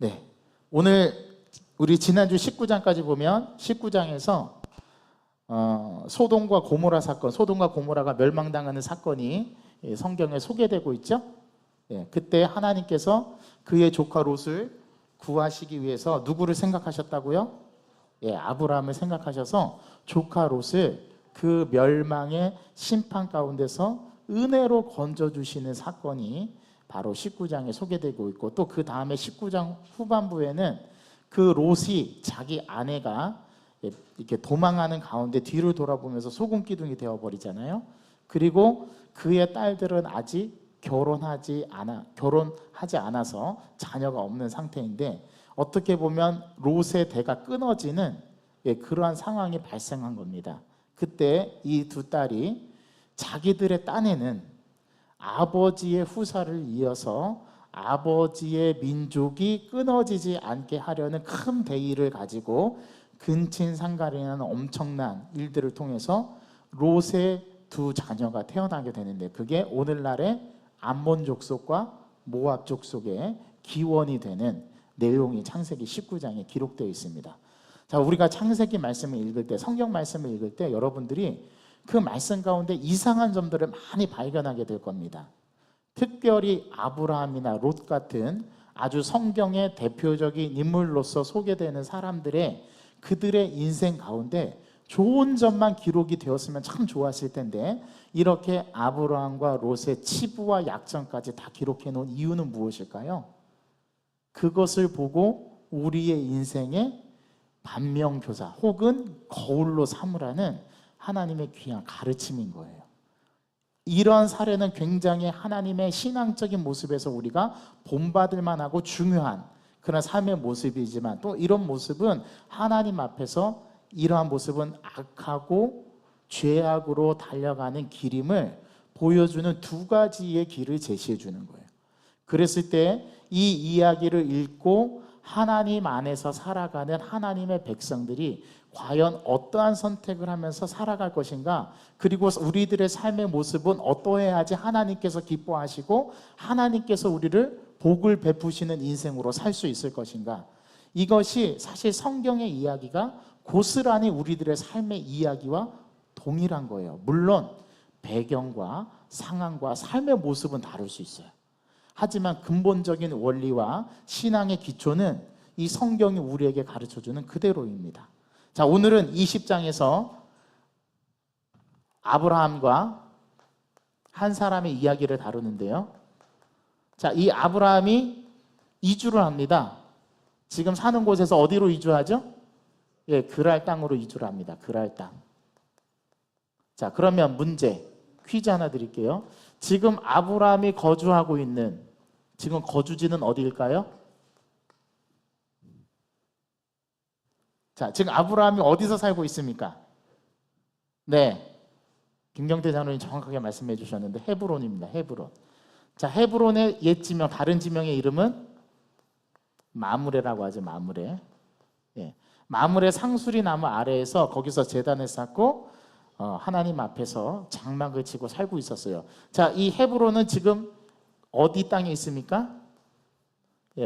네, 오늘 우리 지난주 19장까지 보면 19장에서 소돔과 고모라 사건, 소돔과 고모라가 멸망당하는 사건이 성경에 소개되고 있죠. 그때 하나님께서 그의 조카 롯을 구하시기 위해서 누구를 생각하셨다고요? 아브라함을 생각하셔서 조카 롯을 그 멸망의 심판 가운데서 은혜로 건져주시는 사건이 바로 19장에 소개되고 있고, 또 그 다음에 19장 후반부에는 그 롯이 자기 아내가 이렇게 도망하는 가운데 뒤를 돌아보면서 소금 기둥이 되어버리잖아요. 그리고 그의 딸들은 아직 결혼하지 않아서 자녀가 없는 상태인데, 어떻게 보면 롯의 대가 끊어지는 그러한 상황이 발생한 겁니다. 그때 이 두 딸이 자기들의 딴에는 아버지의 후사를 이어서 아버지의 민족이 끊어지지 않게 하려는 큰 대의를 가지고 근친상간이라는 엄청난 일들을 통해서 롯의 두 자녀가 태어나게 되는데, 그게 오늘날의 암몬 족속과 모압 족속의 기원이 되는 내용이 창세기 19장에 기록되어 있습니다. 자, 우리가 창세기 말씀을 읽을 때, 성경 말씀을 읽을 때 여러분들이 그 말씀 가운데 이상한 점들을 많이 발견하게 될 겁니다. 특별히 아브라함이나 롯 같은 아주 성경의 대표적인 인물로서 소개되는 사람들의 그들의 인생 가운데 좋은 점만 기록이 되었으면 참 좋았을 텐데, 이렇게 아브라함과 롯의 치부와 약점까지 다 기록해 놓은 이유는 무엇일까요? 그것을 보고 우리의 인생의 반면교사 혹은 거울로 삼으라는 하나님의 귀한 가르침인 거예요. 이러한 사례는 굉장히 하나님의 신앙적인 모습에서 우리가 본받을 만하고 중요한 그런 삶의 모습이지만, 또 이런 모습은 하나님 앞에서 이러한 모습은 악하고 죄악으로 달려가는 길임을 보여주는 두 가지의 길을 제시해 주는 거예요. 그랬을 때 이 이야기를 읽고 하나님 안에서 살아가는 하나님의 백성들이 과연 어떠한 선택을 하면서 살아갈 것인가, 그리고 우리들의 삶의 모습은 어떠해야지 하나님께서 기뻐하시고 하나님께서 우리를 복을 베푸시는 인생으로 살 수 있을 것인가, 이것이 사실 성경의 이야기가 고스란히 우리들의 삶의 이야기와 동일한 거예요. 물론 배경과 상황과 삶의 모습은 다를 수 있어요. 하지만 근본적인 원리와 신앙의 기초는 이 성경이 우리에게 가르쳐주는 그대로입니다. 자, 오늘은 20장에서 아브라함과 한 사람의 이야기를 다루는데요. 자, 이 아브라함이 이주를 합니다. 지금 사는 곳에서 어디로 이주하죠? 그랄 땅으로 이주를 합니다. 그랄 땅. 자, 그러면 문제, 퀴즈 하나 드릴게요. 지금 아브라함이 거주하고 있는 지금 거주지는 어디일까요? 자, 지금 아브라함이 어디서 살고 있습니까? 네, 김경태 장로님 정확하게 말씀해 주셨는데 헤브론입니다. 헤브론. 자, 헤브론의 옛 지명, 다른 지명의 이름은 마므레라고 하죠. 마므레. 마므레 상수리 나무 아래에서 거기서 제단을 쌓고 하나님 앞에서 장막을 치고 살고 있었어요. 자, 이 헤브론은 지금 어디 땅에 있습니까?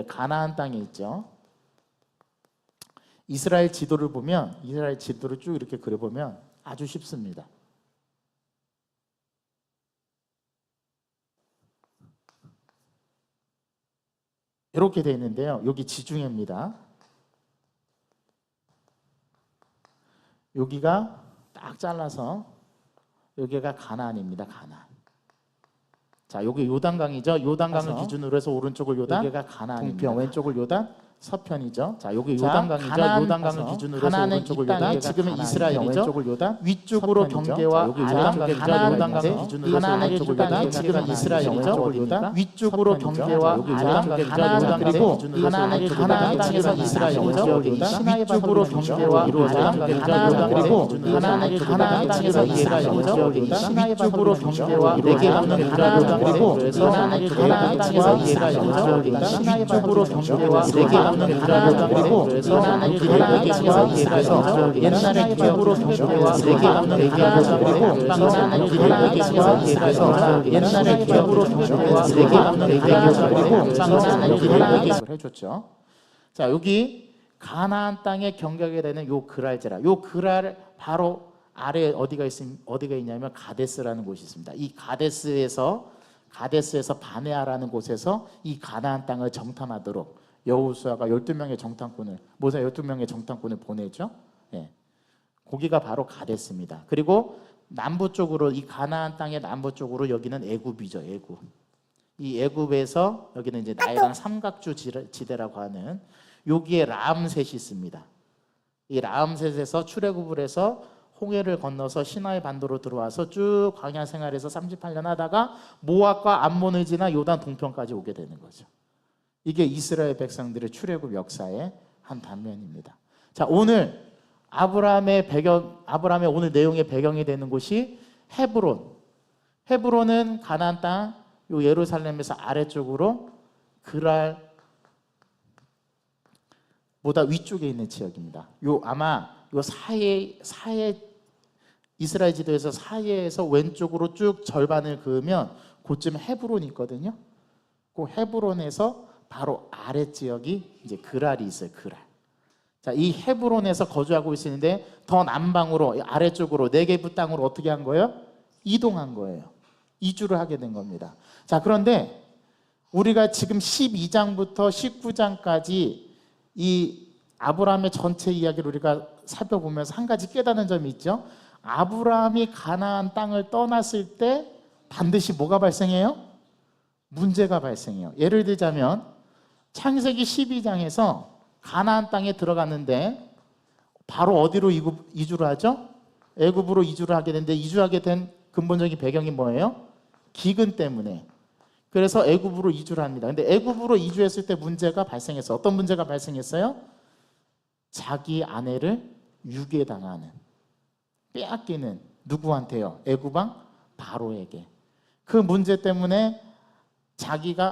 가나안 땅에 있죠. 이스라엘 지도를 보면, 이스라엘 지도를 쭉 이렇게 그려보면 아주 쉽습니다. 이렇게 되어 있는데요. 여기 지중해입니다. 여기가 딱 잘라서 여기가 가나안입니다. 가나안. 자, 여기 요단강이죠. 요단강을 기준으로 해서 오른쪽을 요단, 여기가 가나안입니다. 동편, 왼쪽을 요단, 서편이죠. 자, 여기 요단강이죠. 요단강을 기준으로 해서 오른쪽을 요단, 지금은 이스라엘이죠. 왼쪽을 요단, 위쪽으로 경계와 요단강이죠. 요단강을 기준으로 해서 오른쪽을 요단, 지금은 이스라엘이죠. 위쪽으로 경계와 요단강이죠. 그리고 가나안 땅에서 이스라엘이죠. 위쪽으로 경계와 요단강이죠. 그리고 가나안 땅에서 이스라엘이죠. 위쪽으로 경계와 내게없는 가나안, 그리고 가나안 땅에서 이스라엘이죠. 위쪽으로 경계와 내게없는 그리고 가나안 땅에서 이스라엘에서 옛날에 기업으로 경계와 내게없는 그리고 가나안 땅에서 이스라엘에서 옛날에 기업으로 경계와 내게없는 그리고 가나안 해줬죠. 자, 여기 가나안 땅의 경계가 되는 요 그랄제라. 요 그랄 바로 아래 어디가 있냐면 가데스라는 곳이 있습니다. 이 가데스에서 바네아라는 곳에서 이 가나안 땅을 정탐하도록 여호수아가 12명의 정탐꾼을 모세 12명의 정탐꾼을 보내죠. 예. 거기가 바로 가데스입니다. 그리고 남부 쪽으로 이 가나안 땅의 남부 쪽으로 여기는 애굽이죠. 애굽. 이 애굽에서 여기는 이제 나일강 삼각주 지대라고 하는 여기에 라암셋이 있습니다. 이 라암셋에서 출애굽을 해서 홍해를 건너서 시나이 반도로 들어와서 쭉 광야 생활에서 38년 하다가 모압과 암몬을 지나 요단 동편까지 오게 되는 거죠. 이게 이스라엘 백성들의 출애굽 역사의 한 단면입니다. 자, 오늘 아브라함의 오늘 내용의 배경이 되는 곳이 헤브론. 헤브론은 가나안 땅 요 예루살렘에서 아래쪽으로 그랄 보다 위쪽에 있는 지역입니다. 요 아마 요 사해 이스라엘 지도에서 사해에서 왼쪽으로 쭉 절반을 그으면 그쯤 헤브론이 있거든요. 그 헤브론에서 바로 아래 지역이 이제 그랄이 있어요. 그랄. 자, 이 헤브론에서 거주하고 있는데 더 남방으로 아래쪽으로 네게부 땅으로 어떻게 한 거예요? 이동한 거예요. 이주를 하게 된 겁니다. 자, 그런데 우리가 지금 12장부터 19장까지 이 아브라함의 전체 이야기를 우리가 살펴보면서 한 가지 깨닫는 점이 있죠. 아브라함이 가나안 땅을 떠났을 때 반드시 뭐가 발생해요? 문제가 발생해요. 예를 들자면 창세기 12장에서 가나안 땅에 들어갔는데 바로 어디로 이주를 하죠? 애굽으로 이주를 하게 되는데 이주하게 된 근본적인 배경이 뭐예요? 기근 때문에. 그래서 애굽으로 이주를 합니다. 근데 애굽으로 이주했을 때 문제가 발생했어요. 어떤 문제가 발생했어요? 자기 아내를 유괴당하는, 빼앗기는, 누구한테요? 애굽 왕 바로에게. 그 문제 때문에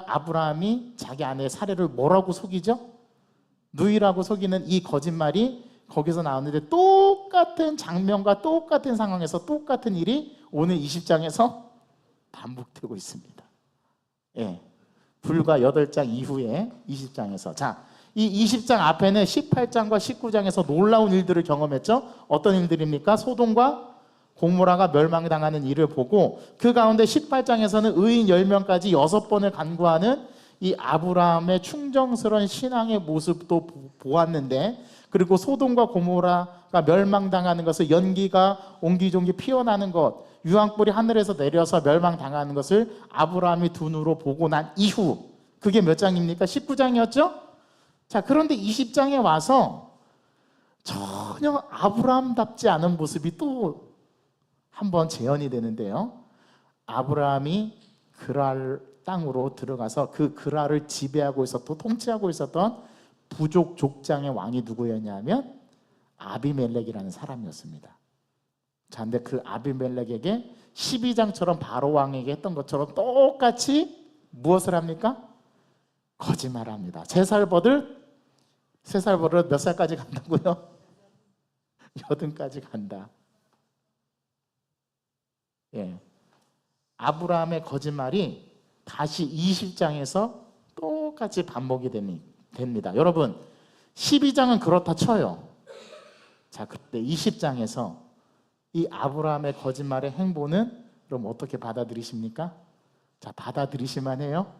아브라함이 자기 아내의 사례를 뭐라고 속이죠? 누이라고 속이는 이 거짓말이 거기서 나오는데 똑같은 장면과 똑같은 상황에서 똑같은 일이 오늘 20장에서 반복되고 있습니다. 예, 불과 8장 이후에 20장에서. 자, 이 20장 앞에는 18장과 19장에서 놀라운 일들을 경험했죠. 어떤 일들입니까? 소돔과 고모라가 멸망당하는 일을 보고 그 가운데 18장에서는 의인 10명까지 6번을 간구하는 이 아브라함의 충정스러운 신앙의 모습도 보았는데, 그리고 소돔과 고모라가 멸망당하는 것을 연기가 옹기종기 피어나는 것, 유황불이 하늘에서 내려서 멸망당하는 것을 아브라함이 두 눈으로 보고 난 이후, 그게 몇 장입니까? 19장이었죠? 자, 그런데 20장에 와서 전혀 아브라함답지 않은 모습이 또 한번 재현이 되는데요. 아브라함이 그랄 땅으로 들어가서 그 그랄을 지배하고 있었던, 통치하고 있었던 부족 족장의 왕이 누구였냐면 아비멜렉이라는 사람이었습니다. 자, 근데 그 아비멜렉에게 12장처럼 바로 왕에게 했던 것처럼 똑같이 무엇을 합니까? 거짓말합니다. 세 살 버릇 몇 살까지 간다고요? 80까지 간다. 예. 아브라함의 거짓말이 다시 20장에서 똑같이 반복이 됩니다. 여러분, 12장은 그렇다 쳐요. 자, 그때 20장에서 이 아브라함의 거짓말의 행보는 그럼 어떻게 받아들이십니까? 자, 받아들이실만 해요?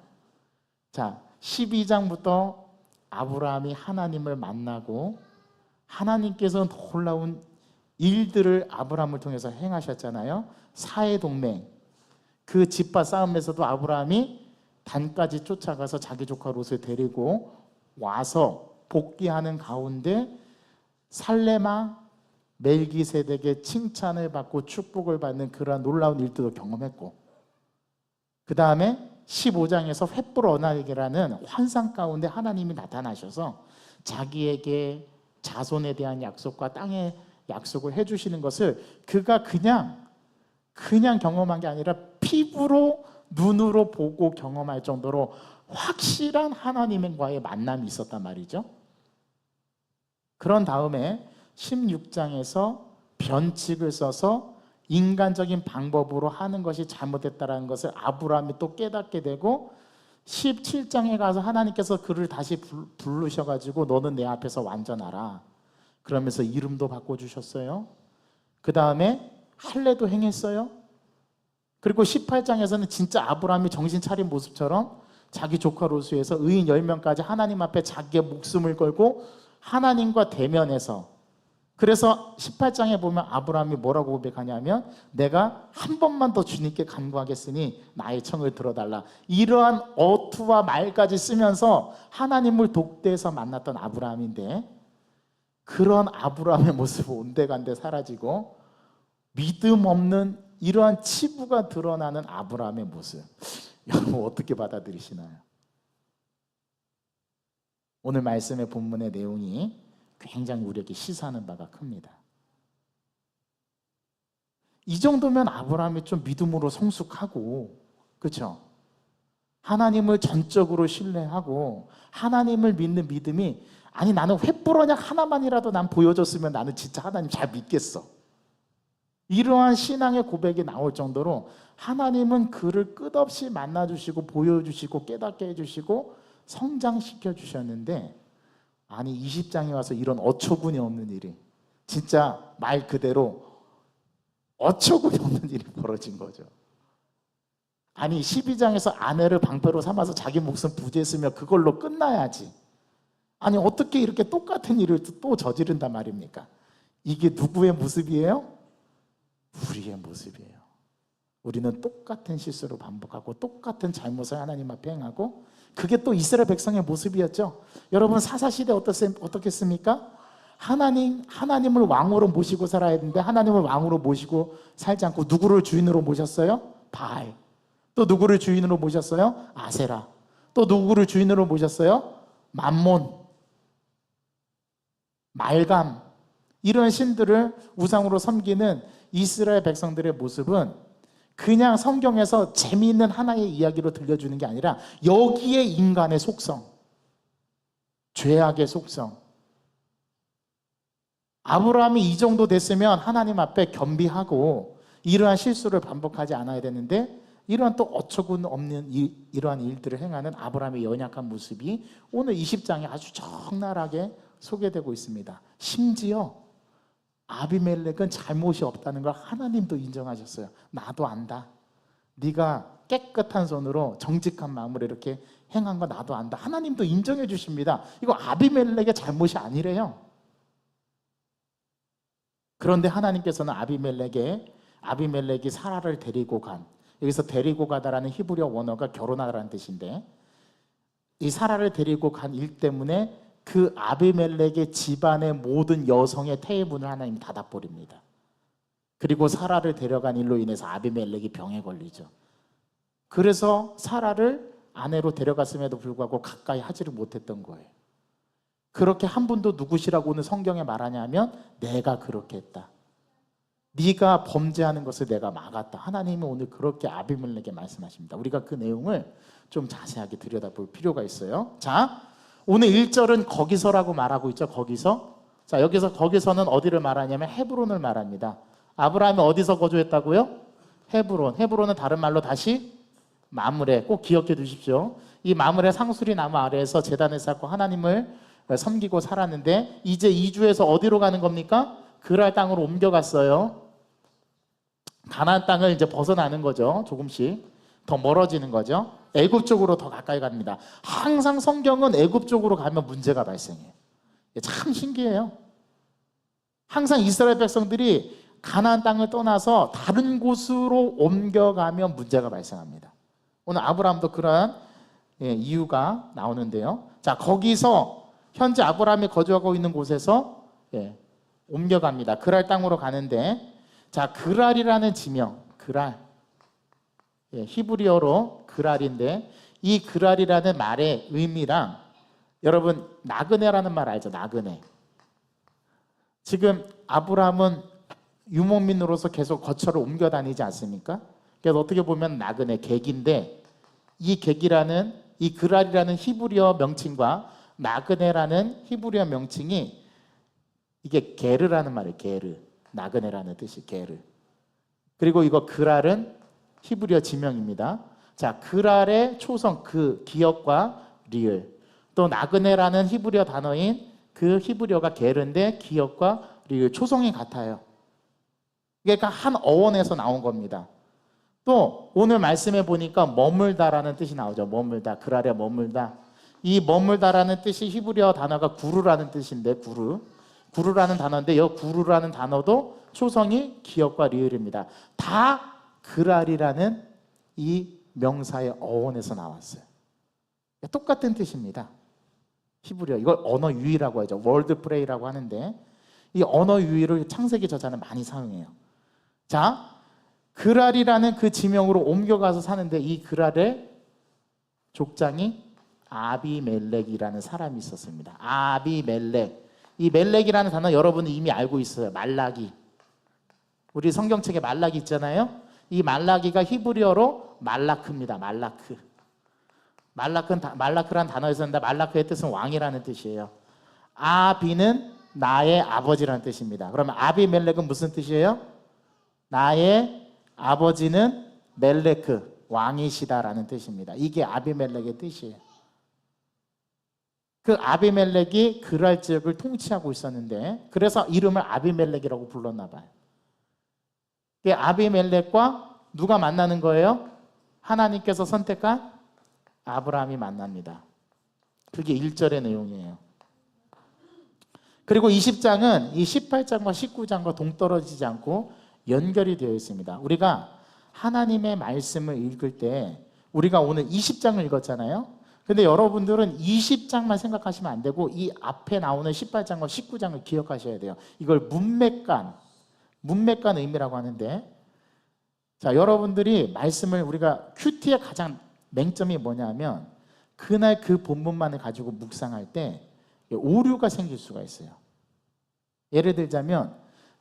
자, 12장부터 아브라함이 하나님을 만나고 하나님께서 놀라운 일들을 아브라함을 통해서 행하셨잖아요. 사해동맹, 그 집과 싸움에서도 아브라함이 단까지 쫓아가서 자기 조카 롯을 데리고 와서 복귀하는 가운데 살레마 멜기세덱의 칭찬을 받고 축복을 받는 그러한 놀라운 일들도 경험했고, 그 다음에 15장에서 횃불 언약이라는 환상 가운데 하나님이 나타나셔서 자기에게 자손에 대한 약속과 땅의 약속을 해주시는 것을 그가 그냥 경험한 게 아니라 피부로 눈으로 보고 경험할 정도로 확실한 하나님과의 만남이 있었단 말이죠. 그런 다음에 16장에서 변칙을 써서 인간적인 방법으로 하는 것이 잘못됐다는 것을 아브라함이 또 깨닫게 되고 17장에 가서 하나님께서 그를 다시 부르셔가지고 너는 내 앞에서 완전하라 그러면서 이름도 바꿔주셨어요. 그 다음에 할례도 행했어요. 그리고 18장에서는 진짜 아브라함이 정신 차린 모습처럼 자기 조카 롯을 위해서 의인 10명까지 하나님 앞에 자기의 목숨을 걸고 하나님과 대면해서, 그래서 18장에 보면 아브라함이 뭐라고 고백하냐면 내가 한 번만 더 주님께 간구하겠으니 나의 청을 들어달라. 이러한 어투와 말까지 쓰면서 하나님을 독대해서 만났던 아브라함인데, 그런 아브라함의 모습은 온데간데 사라지고 믿음 없는 이러한 치부가 드러나는 아브라함의 모습, 여러분 어떻게 받아들이시나요? 오늘 말씀의 본문의 내용이 굉장히 우리에게 시사하는 바가 큽니다. 이 정도면 아브라함이 좀 믿음으로 성숙하고, 그렇죠? 하나님을 전적으로 신뢰하고 하나님을 믿는 믿음이, 아니 나는 횃불 언약 하나만이라도 난 보여줬으면 나는 진짜 하나님 잘 믿겠어, 이러한 신앙의 고백이 나올 정도로 하나님은 그를 끝없이 만나주시고 보여주시고 깨닫게 해주시고 성장시켜 주셨는데, 아니 20장에 와서 이런 어처구니 없는 일이, 진짜 말 그대로 어처구니 없는 일이 벌어진 거죠. 아니 12장에서 아내를 방패로 삼아서 자기 목숨 부지했으면 그걸로 끝나야지, 아니 어떻게 이렇게 똑같은 일을 또 저지른단 말입니까? 이게 누구의 모습이에요? 우리의 모습이에요. 우리는 똑같은 실수를 반복하고 똑같은 잘못을 하나님 앞에 행하고, 그게 또 이스라엘 백성의 모습이었죠. 여러분 사사시대 어떻겠습니까? 하나님을 왕으로 모시고 살아야 되는데 하나님을 왕으로 모시고 살지 않고 누구를 주인으로 모셨어요? 바알. 또 누구를 주인으로 모셨어요? 아세라. 또 누구를 주인으로 모셨어요? 맘몬, 말감, 이런 신들을 우상으로 섬기는 이스라엘 백성들의 모습은 그냥 성경에서 재미있는 하나의 이야기로 들려주는 게 아니라 여기에 인간의 속성, 죄악의 속성. 아브라함이 이 정도 됐으면 하나님 앞에 겸비하고 이러한 실수를 반복하지 않아야 되는데, 이러한 또 어처구니 없는 이러한 일들을 행하는 아브라함의 연약한 모습이 오늘 20장에 아주 적나라하게 소개되고 있습니다. 심지어 아비멜렉은 잘못이 없다는 걸 하나님도 인정하셨어요. 나도 안다. 네가 깨끗한 손으로 정직한 마음으로 이렇게 행한 거 나도 안다. 하나님도 인정해 주십니다. 이거 아비멜렉의 잘못이 아니래요. 그런데 하나님께서는 아비멜렉이 사라를 데리고 간, 여기서 데리고 가다라는 히브리어 원어가 결혼하라는 뜻인데, 이 사라를 데리고 간 일 때문에 그 아비멜렉의 집안의 모든 여성의 태의문을 하나님이 닫아버립니다. 그리고 사라를 데려간 일로 인해서 아비멜렉이 병에 걸리죠. 그래서 사라를 아내로 데려갔음에도 불구하고 가까이 하지를 못했던 거예요. 그렇게 한 분도 누구시라고 오늘 성경에 말하냐면 내가 그렇게 했다. 네가 범죄하는 것을 내가 막았다. 하나님은 오늘 그렇게 아비멜렉에게 말씀하십니다. 우리가 그 내용을 좀 자세하게 들여다볼 필요가 있어요. 자, 오늘 1절은 거기서라고 말하고 있죠. 거기서. 자, 여기서 거기서는 어디를 말하냐면 헤브론을 말합니다. 아브라함이 어디서 거주했다고요? 헤브론. 헤브론은 다른 말로 다시 마므레. 꼭 기억해 두십시오. 이 마므레 상수리 나무 아래에서 제단을 쌓고 하나님을 섬기고 살았는데, 이제 이주해서 어디로 가는 겁니까? 그랄 땅으로 옮겨갔어요. 가나안 땅을 이제 벗어나는 거죠. 조금씩 더 멀어지는 거죠. 애굽 쪽으로 더 가까이 갑니다. 항상 성경은 애굽 쪽으로 가면 문제가 발생해요. 참 신기해요. 항상 이스라엘 백성들이 가나안 땅을 떠나서 다른 곳으로 옮겨가면 문제가 발생합니다. 오늘 아브라함도 그러한 이유가 나오는데요. 자, 거기서 현재 아브라함이 거주하고 있는 곳에서 옮겨갑니다. 그랄 땅으로 가는데, 자, 그랄이라는 지명, 그랄, 히브리어로 그랄인데, 이 그랄이라는 말의 의미랑, 여러분 나그네라는 말 알죠? 나그네. 지금 아브라함은 유목민으로서 계속 거처를 옮겨 다니지 않습니까? 그래서 어떻게 보면 나그네, 객인데, 이 그랄이라는 히브리어 명칭과 나그네라는 히브리어 명칭이, 이게 게르라는 말이에요. 게르. 나그네라는 뜻이 게르. 그리고 이거 그랄은 히브리어 지명입니다. 자, 그랄의 초성 그 기역과 리을, 또 나그네라는 히브리어 단어인 그 히브리어가 게르인데 기역과 리을 초성이 같아요. 그러니까 한 어원에서 나온 겁니다. 또 오늘 말씀해 보니까 머물다라는 뜻이 나오죠. 머물다, 그랄에 머물다. 이 머물다라는 뜻이 히브리어 단어가 구루라는 뜻인데 구루라는 단어인데 이 구루라는 단어도 초성이 기역과 리을입니다. 다 그랄이라는 이 명사의 어원에서 나왔어요. 똑같은 뜻입니다. 히브리어, 이걸 언어 유희라고 하죠. 월드 프레이라고 하는데 이 언어 유희를 창세기 저자는 많이 사용해요. 자, 그랄이라는 그 지명으로 옮겨가서 사는데 이 그랄의 족장이 아비멜렉이라는 사람이 있었습니다. 아비멜렉. 이 멜렉이라는 단어 여러분은 이미 알고 있어요. 말라기. 우리 성경책에 말라기 있잖아요. 이 말라기가 히브리어로 말라크입니다. 말라크. 말라크라는 단어에서 온다. 말라크의 뜻은 왕이라는 뜻이에요. 아비는 나의 아버지라는 뜻입니다. 그러면 아비멜렉은 무슨 뜻이에요? 나의 아버지는 멜레크, 왕이시다라는 뜻입니다. 이게 아비멜렉의 뜻이에요. 그 아비멜렉이 그랄 지역을 통치하고 있었는데 그래서 이름을 아비멜렉이라고 불렀나 봐요. 그 아비멜렉과 누가 만나는 거예요? 하나님께서 선택한 아브라함이 만납니다. 그게 1절의 내용이에요. 그리고 20장은 이 18장과 19장과 동떨어지지 않고 연결이 되어 있습니다. 우리가 하나님의 말씀을 읽을 때 우리가 오늘 20장을 읽었잖아요. 근데 여러분들은 20장만 생각하시면 안 되고 이 앞에 나오는 18장과 19장을 기억하셔야 돼요. 이걸 문맥간 의미라고 하는데, 자, 여러분들이 말씀을 우리가 큐티의 가장 맹점이 뭐냐면 그날 그 본문만을 가지고 묵상할 때 오류가 생길 수가 있어요. 예를 들자면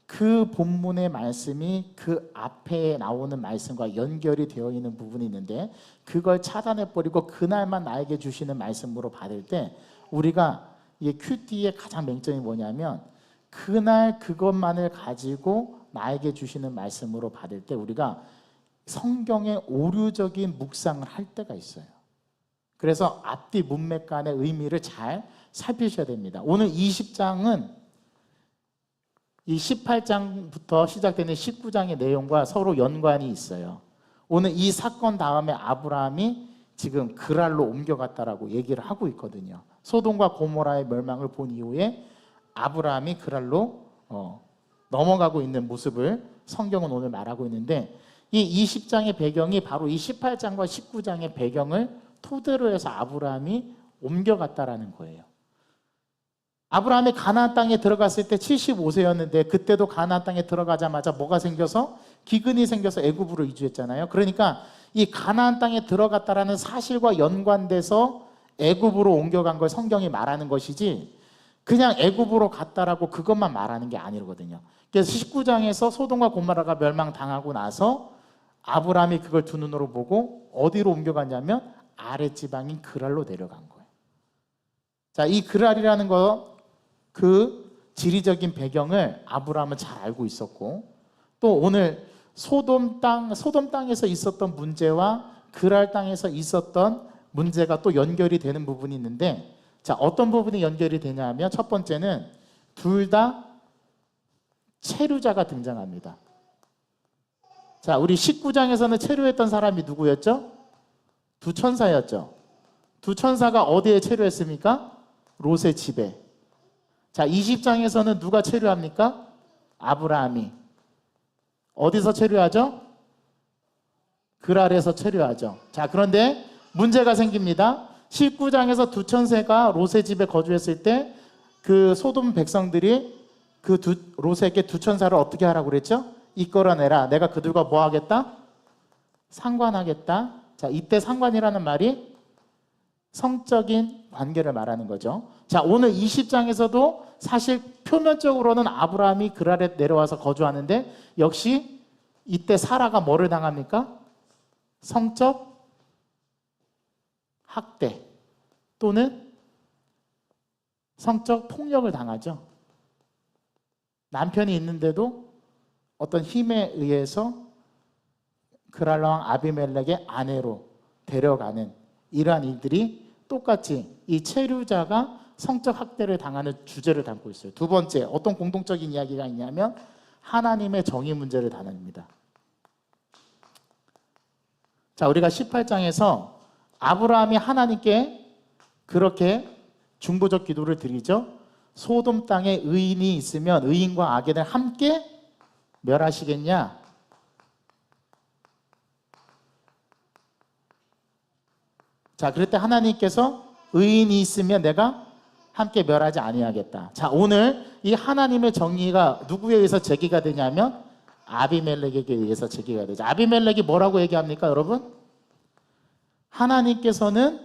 그 본문의 말씀이 그 앞에 나오는 말씀과 연결이 되어 있는 부분이 있는데 그걸 차단해버리고 그날만 나에게 주시는 말씀으로 받을 때 우리가 이 큐티의 가장 맹점이 뭐냐면 그날 그것만을 가지고 나에게 주시는 말씀으로 받을 때 우리가 성경의 오류적인 묵상을 할 때가 있어요. 그래서 앞뒤 문맥 간의 의미를 잘 살피셔야 됩니다. 오늘 20장은 이 18장부터 시작되는 19장의 내용과 서로 연관이 있어요. 오늘 이 사건 다음에 아브라함이 지금 그랄로 옮겨갔다라고 얘기를 하고 있거든요. 소돔과 고모라의 멸망을 본 이후에 아브라함이 그랄로 넘어가고 있는 모습을 성경은 오늘 말하고 있는데 이 20장의 배경이 바로 이 18장과 19장의 배경을 토대로 해서 아브라함이 옮겨갔다라는 거예요. 아브라함이 가나안 땅에 들어갔을 때 75세였는데 그때도 가나안 땅에 들어가자마자 뭐가 생겨서? 기근이 생겨서 애굽으로 이주했잖아요. 그러니까 이 가나안 땅에 들어갔다라는 사실과 연관돼서 애굽으로 옮겨간 걸 성경이 말하는 것이지 그냥 애굽으로 갔다라고 그것만 말하는 게 아니거든요. 그래서 19장에서 소돔과 고모라가 멸망당하고 나서 아브라함이 그걸 두 눈으로 보고 어디로 옮겨갔냐면 아랫지방인 그랄로 내려간 거예요. 자, 이 그랄이라는 그 지리적인 배경을 아브라함은 잘 알고 있었고 또 오늘 소돔 땅에서 있었던 문제와 그랄 땅에서 있었던 문제가 또 연결이 되는 부분이 있는데 자, 어떤 부분이 연결이 되냐 하면 첫 번째는 둘 다 체류자가 등장합니다. 자, 우리 19장에서는 체류했던 사람이 누구였죠? 두 천사였죠. 두 천사가 어디에 체류했습니까? 롯의 집에. 자, 20장에서는 누가 체류합니까? 아브라함이. 어디서 체류하죠? 그랄에서 체류하죠. 자, 그런데 문제가 생깁니다. 19장에서 두 천사가 롯의 집에 거주했을 때 그 소돔 백성들이 롯에게 두 천사를 어떻게 하라고 그랬죠? 이끌어내라. 내가 그들과 뭐 하겠다? 상관하겠다. 자, 이때 상관이라는 말이 성적인 관계를 말하는 거죠. 자, 오늘 20장에서도 사실 표면적으로는 아브라함이 그랄에 내려와서 거주하는데 역시 이때 사라가 뭐를 당합니까? 성적 학대 또는 성적 폭력을 당하죠. 남편이 있는데도 어떤 힘에 의해서 그랄 왕 아비멜렉의 아내로 데려가는 이러한 일들이 똑같이 이 체류자가 성적 학대를 당하는 주제를 담고 있어요. 두 번째, 어떤 공동적인 이야기가 있냐면 하나님의 정의 문제를 다룹니다. 자, 우리가 18장에서 아브라함이 하나님께 그렇게 중보적 기도를 드리죠. 소돔 땅에 의인이 있으면 의인과 악인을 함께 멸하시겠냐? 자, 그럴 때 하나님께서 의인이 있으면 내가 함께 멸하지 아니하겠다. 자, 오늘 이 하나님의 정의가 누구에 의해서 제기가 되냐면 아비멜렉에게 의해서 제기가 되죠. 아비멜렉이 뭐라고 얘기합니까, 여러분? 하나님께서는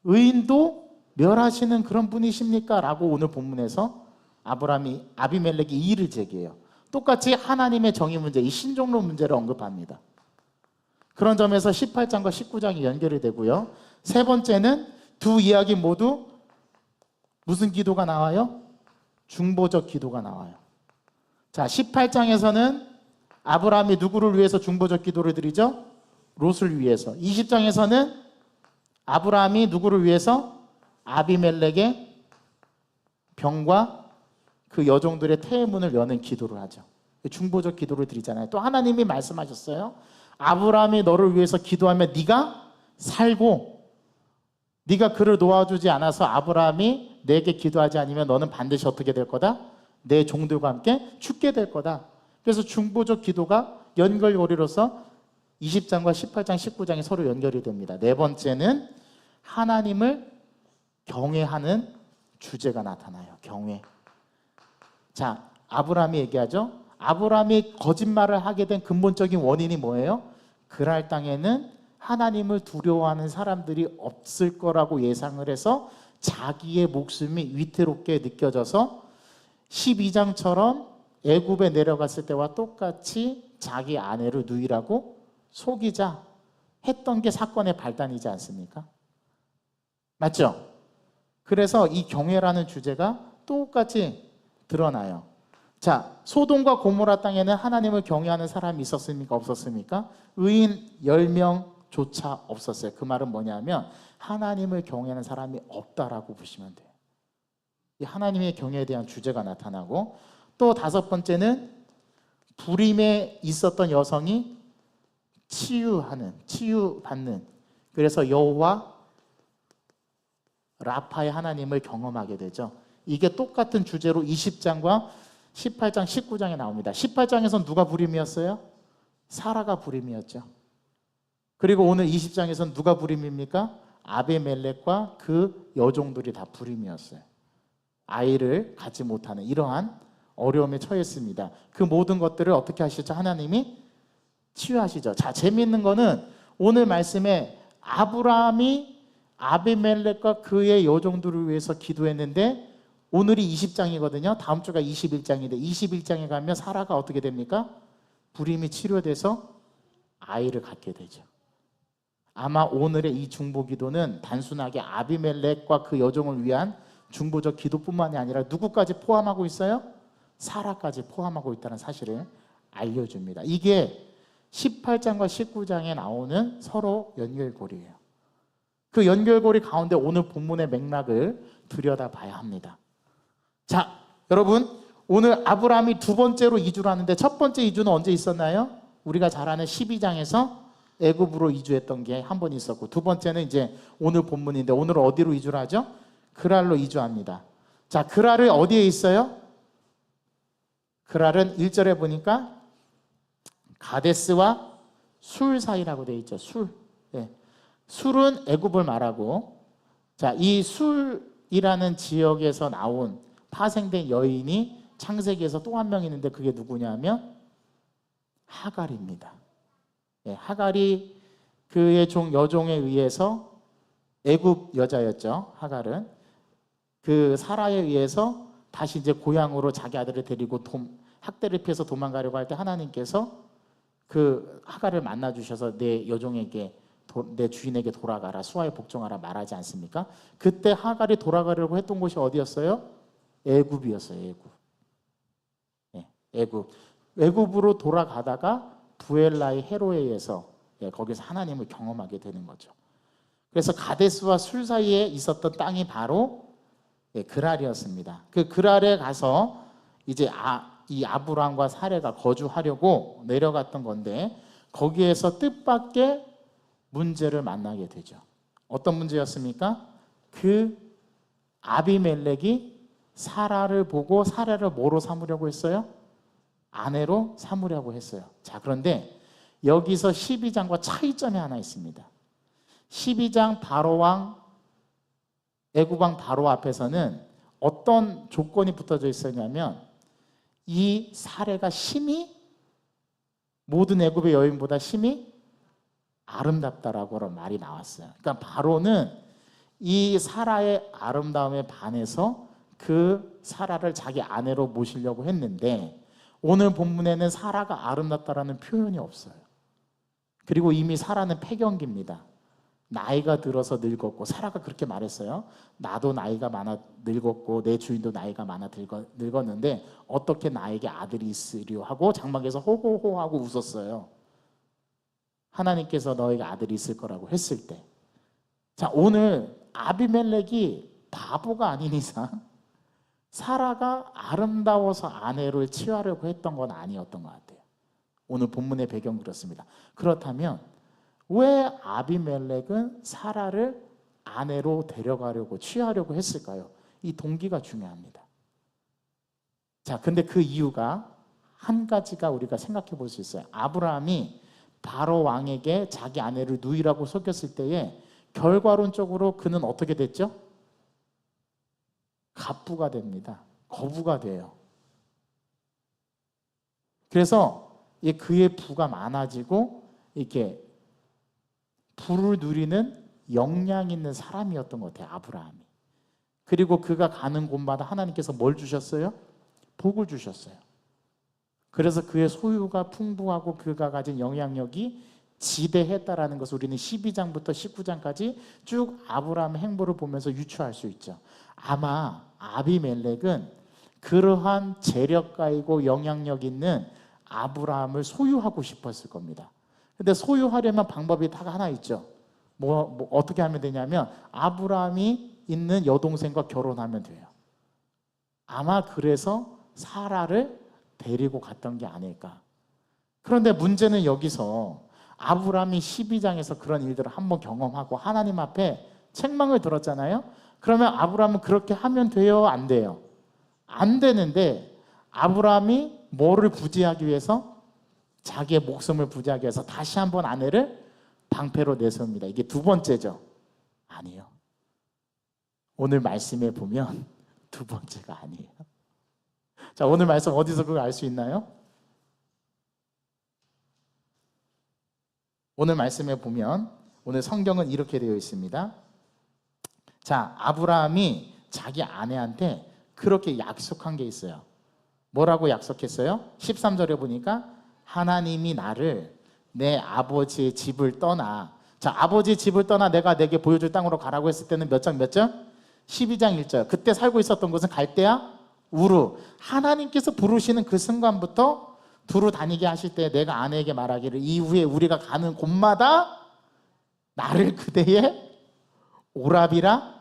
의인도 멸하시는 그런 분이십니까? 라고 오늘 본문에서 아비멜렉이 이의를 제기해요. 똑같이 하나님의 정의 문제, 이 신종론 문제를 언급합니다. 그런 점에서 18장과 19장이 연결이 되고요. 세 번째는 두 이야기 모두 무슨 기도가 나와요? 중보적 기도가 나와요. 자, 18장에서는 아브라함이 누구를 위해서 중보적 기도를 드리죠? 롯을 위해서. 20장에서는 아브라함이 누구를 위해서? 아비멜렉의 병과 그 여종들의 태문을 여는 기도를 하죠. 중보적 기도를 드리잖아요. 또 하나님이 말씀하셨어요. 아브라함이 너를 위해서 기도하면 네가 살고, 네가 그를 놓아주지 않아서 아브라함이 내게 기도하지 않으면 너는 반드시 어떻게 될 거다? 내 종들과 함께 죽게 될 거다. 그래서 중보적 기도가 연결고리로서 20장과 18장, 19장이 서로 연결이 됩니다. 네 번째는 하나님을 경외하는 주제가 나타나요. 경외. 자, 아브라함이 얘기하죠. 아브라함이 거짓말을 하게 된 근본적인 원인이 뭐예요? 그랄 땅에는 하나님을 두려워하는 사람들이 없을 거라고 예상을 해서 자기의 목숨이 위태롭게 느껴져서 12장처럼 애굽에 내려갔을 때와 똑같이 자기 아내를 누이라고 속이자 했던 게 사건의 발단이지 않습니까? 맞죠? 그래서 이 경외라는 주제가 똑같이 드러나요. 자, 소돔과 고모라 땅에는 하나님을 경외하는 사람이 있었습니까? 없었습니까? 의인 10명조차 없었어요. 그 말은 뭐냐면 하나님을 경외하는 사람이 없다라고 보시면 돼요. 이 하나님의 경외에 대한 주제가 나타나고, 또 다섯 번째는 불임에 있었던 여성이 치유받는, 그래서 여호와 라파의 하나님을 경험하게 되죠. 이게 똑같은 주제로 20장과 18장, 19장에 나옵니다. 18장에서는 누가 불임이었어요? 사라가 불임이었죠. 그리고 오늘 20장에서는 누가 불임입니까? 아비멜렉과 그 여종들이 다 불임이었어요. 아이를 갖지 못하는 이러한 어려움에 처했습니다. 그 모든 것들을 어떻게 하시죠? 하나님이 치유하시죠. 자, 재미있는 거는 오늘 말씀에 아브라함이 아비멜렉과 그의 여종들을 위해서 기도했는데 오늘이 20장이거든요. 다음 주가 21장인데 21장에 가면 사라가 어떻게 됩니까? 불임이 치료돼서 아이를 갖게 되죠. 아마 오늘의 이 중보기도는 단순하게 아비멜렉과 그 여종을 위한 중보적 기도뿐만이 아니라 누구까지 포함하고 있어요? 사라까지 포함하고 있다는 사실을 알려줍니다. 이게 18장과 19장에 나오는 서로 연결고리예요. 그 연결고리 가운데 오늘 본문의 맥락을 들여다봐야 합니다. 자, 여러분, 오늘 아브라함이 두 번째로 이주를 하는데 첫 번째 이주는 언제 있었나요? 우리가 잘 아는 12장에서 애굽으로 이주했던 게 한 번 있었고, 두 번째는 이제 오늘 본문인데 오늘은 어디로 이주를 하죠? 그랄로 이주합니다. 자, 그랄이 어디에 있어요? 그랄은 1절에 보니까 가데스와 술 사이라고 되어 있죠. 술. 네. 술은 애굽을 말하고, 자, 이 술이라는 지역에서 나온 파생된 여인이 창세기에서 또 한 명 있는데 그게 누구냐면 하갈입니다. 네, 하갈이 그의 여종에 의해서, 애굽 여자였죠. 하갈은 그 사라에 의해서 다시 이제 고향으로 자기 아들을 데리고 학대를 피해서 도망가려고 할 때 하나님께서 그 하갈을 만나 주셔서 내 여종에게, 내 주인에게 돌아가라, 수하에 복종하라 말하지 않습니까? 그때 하갈이 돌아가려고 했던 곳이 어디였어요? 애굽이었어요. 애굽. 네, 애굽. 애굽으로 돌아가다가 부엘라의 해로에 의해서 거기서 하나님을 경험하게 되는 거죠. 그래서 가데스와 술 사이에 있었던 땅이 바로 그랄이었습니다. 그 그랄에 가서 이제 이 아브라함과 사레가 거주하려고 내려갔던 건데, 거기에서 뜻밖의 문제를 만나게 되죠. 어떤 문제였습니까? 그 아비멜렉이 사라를 보고 사라를 뭐로 삼으려고 했어요? 아내로 삼으려고 했어요. 자, 그런데 여기서 12장과 차이점이 하나 있습니다. 12장 바로왕, 애국왕 바로 앞에서는 어떤 조건이 붙어져 있었냐면, 이 사례가 심히, 모든 애굽의 여인보다 심히 아름답다라고 말이 나왔어요. 그러니까 바로는 이 사라의 아름다움에 반해서 그 사라를 자기 아내로 모시려고 했는데, 오늘 본문에는 사라가 아름답다라는 표현이 없어요. 그리고 이미 사라는 폐경기입니다. 나이가 들어서 늙었고, 사라가 그렇게 말했어요. 나도 나이가 많아 늙었고 내 주인도 나이가 많아 늙었는데 어떻게 나에게 아들이 있으려 하고 장막에서 호호호하고 웃었어요. 하나님께서 너에게 아들이 있을 거라고 했을 때. 자, 오늘 아비멜렉이 바보가 아닌 이상 사라가 아름다워서 아내를 취하려고 했던 건 아니었던 것 같아요. 오늘 본문의 배경 그렇습니다. 그렇다면 왜 아비멜렉은 사라를 아내로 데려가려고 취하려고 했을까요? 이 동기가 중요합니다. 자, 근데 그 이유가 한 가지가 우리가 생각해 볼 수 있어요. 아브라함이 바로 왕에게 자기 아내를 누이라고 속였을 때에 결과론적으로 그는 어떻게 됐죠? 갑부가 됩니다. 거부가 돼요. 그래서 그의 부가 많아지고 이렇게 부를 누리는 역량 있는 사람이었던 것 같아요, 아브라함이. 그리고 그가 가는 곳마다 하나님께서 뭘 주셨어요? 복을 주셨어요. 그래서 그의 소유가 풍부하고 그가 가진 영향력이 지대했다라는 것을 우리는 12장부터 19장까지 쭉 아브라함의 행보를 보면서 유추할 수 있죠. 아마 아비멜렉은 그러한 재력가이고 영향력 있는 아브라함을 소유하고 싶었을 겁니다. 근데 소유하려면 방법이 다 하나 있죠. 뭐 어떻게 하면 되냐면 아브라함이 있는 여동생과 결혼하면 돼요. 아마 그래서 사라를 데리고 갔던 게 아닐까. 그런데 문제는 여기서 아브라함이 12장에서 그런 일들을 한번 경험하고 하나님 앞에 책망을 들었잖아요. 그러면 아브라함은 그렇게 하면 돼요? 안 돼요? 안 되는데 아브라함이 뭐를 부지하기 위해서? 자기의 목숨을 부지하기 위해서 다시 한번 아내를 방패로 내세웁니다. 이게 두 번째죠? 아니요. 오늘 말씀에 보면 두 번째가 아니에요. 자, 오늘 말씀 어디서 그걸 알 수 있나요? 오늘 말씀에 보면 오늘 성경은 이렇게 되어 있습니다. 자, 아브라함이 자기 아내한테 그렇게 약속한 게 있어요. 뭐라고 약속했어요? 13절에 보니까 하나님이 나를 내 아버지의 집을 떠나, 자, 아버지의 집을 떠나 내가 내게 보여줄 땅으로 가라고 했을 때는 몇 장 몇 절? 12장 1절. 그때 살고 있었던 곳은 갈대아 우르. 하나님께서 부르시는 그 순간부터 두루 다니게 하실 때 내가 아내에게 말하기를 이후에 우리가 가는 곳마다 나를 그대의 오랍이라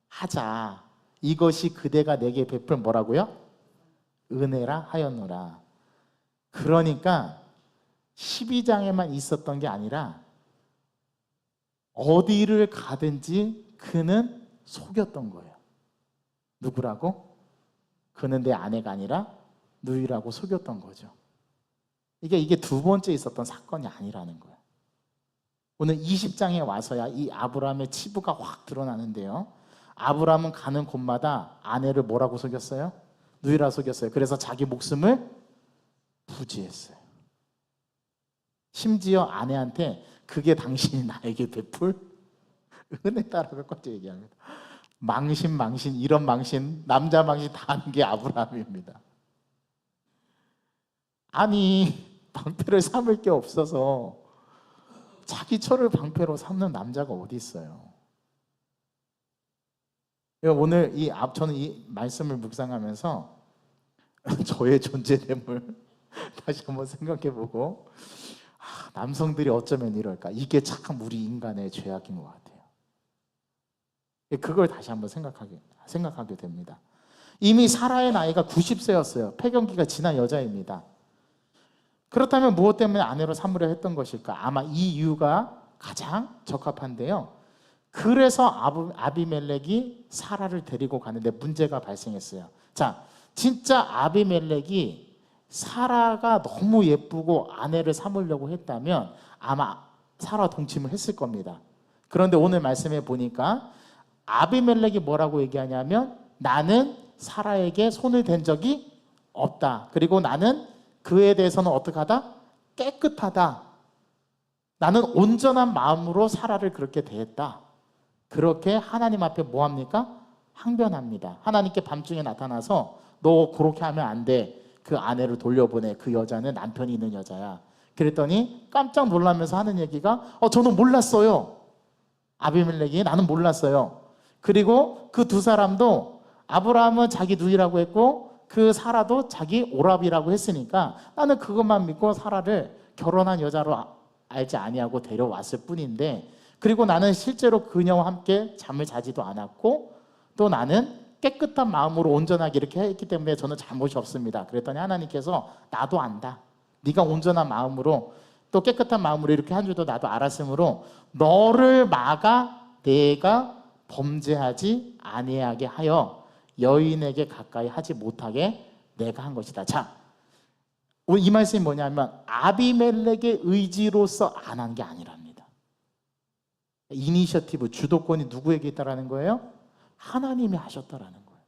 하자. 이것이 그대가 내게 베풀 뭐라고요? 은혜라 하였노라. 그러니까 12장에만 있었던 게 아니라 어디를 가든지 그는 속였던 거예요. 누구라고? 그는 내 아내가 아니라 누이라고 속였던 거죠. 이게 두 번째 있었던 사건이 아니라는 거예요. 오늘 20장에 와서야 이 아브라함의 치부가 확 드러나는데요. 아브라함은 가는 곳마다 아내를 뭐라고 속였어요? 누이라 속였어요. 그래서 자기 목숨을 부지했어요. 심지어 아내한테 그게 당신이 나에게 베풀 은혜다라고까지 얘기합니다. 망신 이런 망신, 남자 망신 다 하는 게 아브라함입니다. 아니, 방패를 삼을 게 없어서 자기 처를 방패로 삼는 남자가 어디 있어요? 오늘 저는 이 말씀을 묵상하면서 저의 존재됨을 다시 한번 생각해보고 남성들이 어쩌면 이럴까? 이게 참 우리 인간의 죄악인 것 같아요. 그걸 다시 한번 생각하게 됩니다. 이미 사라의 나이가 90세였어요. 폐경기가 지난 여자입니다. 그렇다면 무엇 때문에 아내로 삼으려 했던 것일까? 아마 이 이유가 가장 적합한데요. 그래서 아비멜렉이 사라를 데리고 가는데 문제가 발생했어요. 자, 진짜 아비멜렉이 사라가 너무 예쁘고 아내를 삼으려고 했다면 아마 사라 동침을 했을 겁니다. 그런데 오늘 말씀에 보니까 아비멜렉이 뭐라고 얘기하냐면 나는 사라에게 손을 댄 적이 없다. 그리고 나는 그에 대해서는 어떻게 하다? 깨끗하다. 나는 온전한 마음으로 사라를 그렇게 대했다. 그렇게 하나님 앞에 뭐합니까? 항변합니다. 하나님께 밤중에 나타나서 너 그렇게 하면 안 돼. 그 아내를 돌려보내. 그 여자는 남편이 있는 여자야. 그랬더니 깜짝 놀라면서 하는 얘기가 저는 몰랐어요. 아비멜렉이 나는 몰랐어요. 그리고 그 두 사람도 아브라함은 자기 누이라고 했고 그 사라도 자기 오라비라고 했으니까 나는 그것만 믿고 사라를 결혼한 여자로 알지 아니하고 데려왔을 뿐인데 그리고 나는 실제로 그녀와 함께 잠을 자지도 않았고 또 나는 깨끗한 마음으로 온전하게 이렇게 했기 때문에 저는 잘못이 없습니다. 그랬더니 하나님께서 나도 안다. 네가 온전한 마음으로 또 깨끗한 마음으로 이렇게 한 줄도 나도 알았으므로 너를 막아 내가 범죄하지 아니하게 하여 여인에게 가까이 하지 못하게 내가 한 것이다. 자, 이 말씀이 뭐냐면 아비멜렉의 의지로서 안 한 게 아니랍니다. 이니셔티브, 주도권이 누구에게 있다라는 거예요? 하나님이 하셨다라는 거예요.